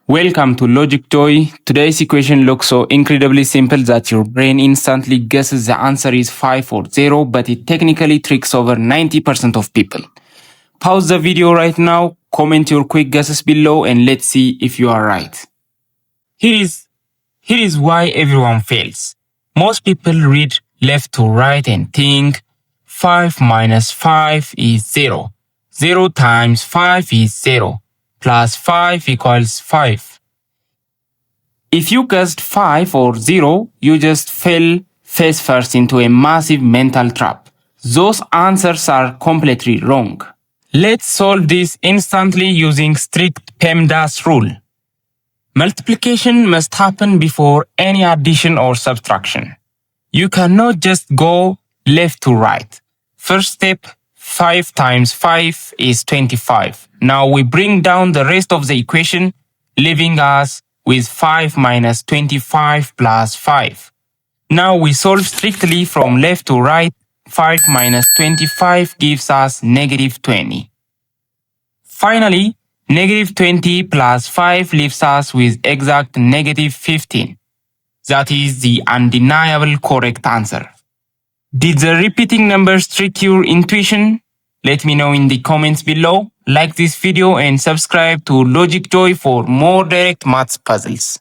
Welcome to Logic Joy. Today's equation looks so incredibly simple that your brain instantly guesses the answer is 5 or 0, but it technically tricks over 90% of people. Pause the video right now, comment your quick guesses below, and let's see if you are right. Here is why everyone fails. Most people read left to right and think 5 minus 5 is 0. 0 times 5 is 0. Plus 5 equals 5. If you guessed 5 or 0, you just fell face first into a massive mental trap. Those answers are completely wrong. Let's solve this instantly using strict PEMDAS rule. Multiplication must happen before any addition or subtraction. You cannot just go left to right. First step, 5 times 5 is 25. Now we bring down the rest of the equation, leaving us with 5 minus 25 plus 5. Now we solve strictly from left to right. 5 minus 25 gives us negative 20. Finally, negative 20 plus 5 leaves us with exact negative 15. That is the undeniable correct answer. Did the repeating numbers trick your intuition? Let me know in the comments below. Like this video and subscribe to Logic Joy for more direct maths puzzles.